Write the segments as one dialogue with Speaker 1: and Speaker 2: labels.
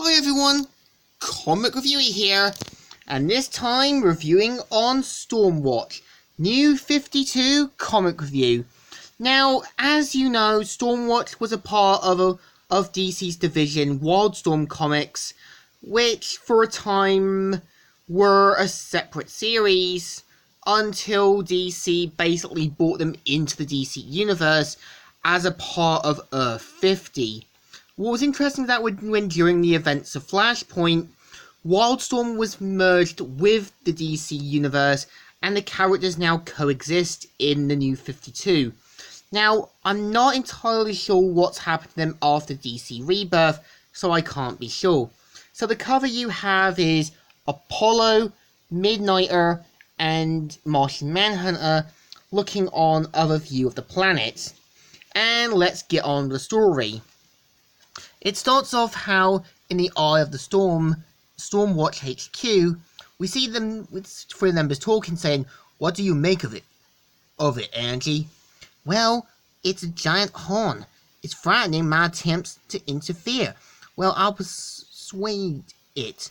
Speaker 1: Hi everyone, Comic Reviewer here, and this time reviewing on Stromwatch, New 52 comic review. Now, as you know, Stromwatch was a part of DC's division, Wildstorm Comics, which for a time were a separate series until DC basically brought them into the DC universe as a part of Earth 50. What was interesting is that when during the events of Flashpoint, Wildstorm was merged with the DC universe and the characters now coexist in the New 52. Now, I'm not entirely sure what's happened to them after DC Rebirth, so I can't be sure. So the cover you have is Apollo, Midnighter, and Martian Manhunter looking on other view of the planet. And let's get on with the story. It starts off how, in the Eye of the Storm, Stromwatch HQ, we see them with three members talking, saying, "What do you make of it, Angie?" "Well, it's a giant horn. It's frightening my attempts to interfere. Well, I'll persuade it."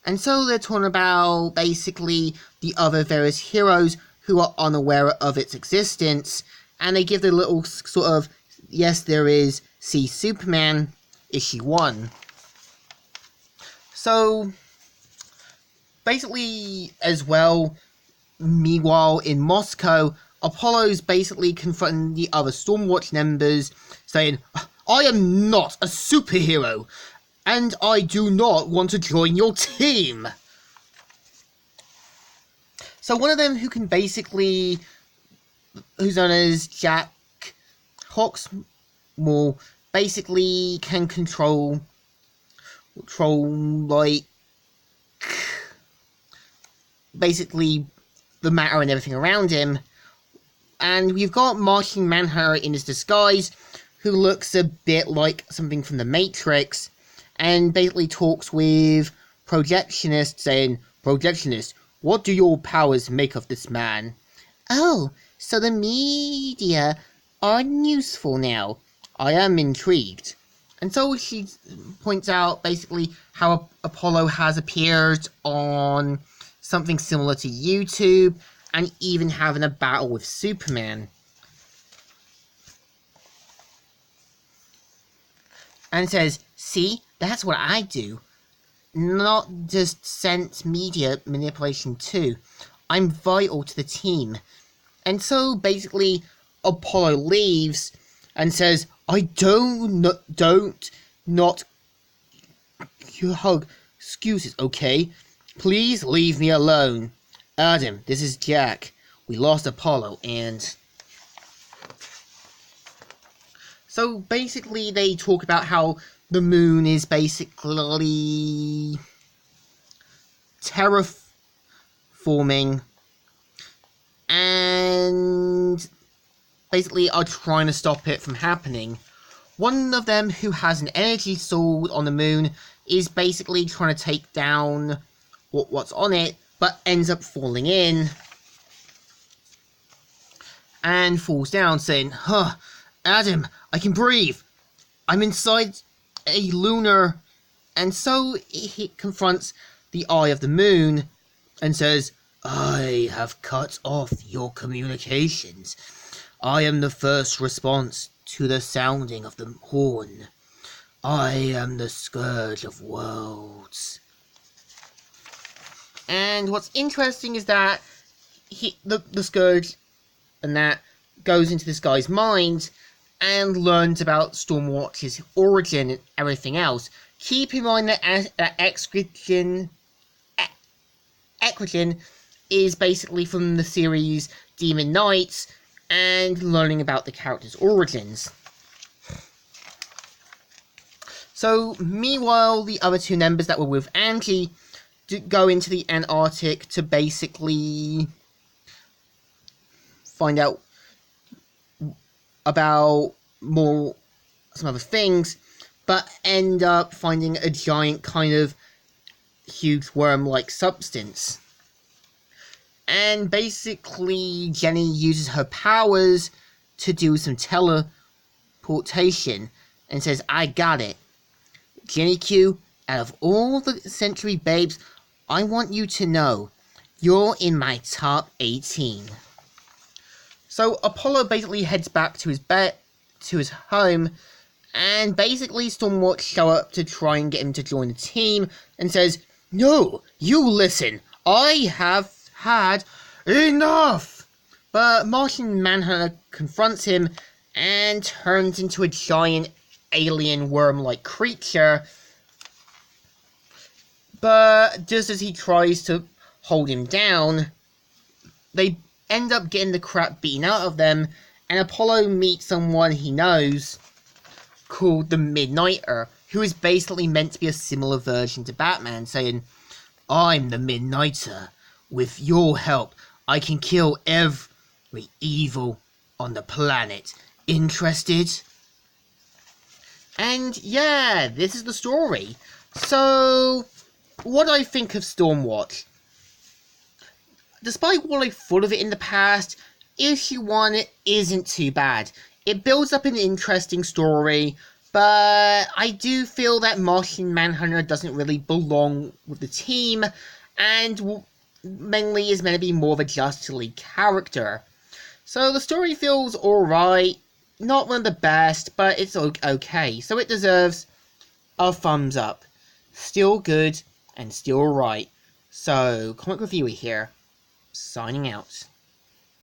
Speaker 1: And so they're talking about, basically, the other various heroes who are unaware of its existence, and they give the little sort of, yes, there is, see Superman, issue 1. So, basically, as well, meanwhile, in Moscow, Apollo's basically confronting the other Stormwatch members, saying, "I am not a superhero, and I do not want to join your team." So one of them who's known as Jack Hawksmore, basically can control like basically the matter and everything around him. And we've got Martian Manhunter in his disguise, who looks a bit like something from the Matrix, and basically talks with Projectionist, saying, "Projectionist, what do your powers make of this man?" "Oh, so the media are useful now. I am intrigued." And so she points out basically how Apollo has appeared on something similar to YouTube, and even having a battle with Superman. And says, "See, that's what I do. Not just sense media manipulation too. I'm vital to the team." And so basically Apollo leaves and says, "I don't hug excuses, okay? Please leave me alone. Adam, this is Jack. We lost Apollo, and..." So basically they talk about how the moon is basically terraforming, and basically are trying to stop it from happening. One of them, who has an energy sword on the moon, is basically trying to take down what's on it, but ends up falling in and falls down, saying, "Adam, I can breathe. I'm inside a lunar..." And so he confronts the Eye of the Moon and says, "I have cut off your communications. I am the first response to the sounding of the horn. I am the scourge of worlds." And what's interesting is that the scourge and that goes into this guy's mind and learns about Stormwatch's origin and everything else. Keep in mind that Equidgen is basically from the series Demon Knights, and learning about the character's origins. So, meanwhile, the other two members that were with Angie go into the Antarctic to basically find out about some other things, but end up finding a giant kind of huge worm-like substance. And basically Jenny uses her powers to do some teleportation and says, "I got it. Jenny Q, out of all the Century Babes, I want you to know you're in my top 18. So Apollo basically heads back to his home, and basically Stormwatch show up to try and get him to join the team and says, "No, you listen, I have had enough!" But Martian Manhunter confronts him and turns into a giant alien worm-like creature. But just as he tries to hold him down, they end up getting the crap beaten out of them, and Apollo meets someone he knows called the Midnighter, who is basically meant to be a similar version to Batman, saying, "I'm the Midnighter. With your help, I can kill every evil on the planet. Interested?" And yeah, this is the story. So, what do I think of Stormwatch? Despite what I thought of it in the past, issue 1 isn't too bad. It builds up an interesting story, but I do feel that Martian Manhunter doesn't really belong with the team, and mainly is meant to be more of a Justice League character. So the story feels alright, not one of the best, but it's okay, so it deserves a thumbs up. Still good, and still right. So, Comic Reviewer here, signing out.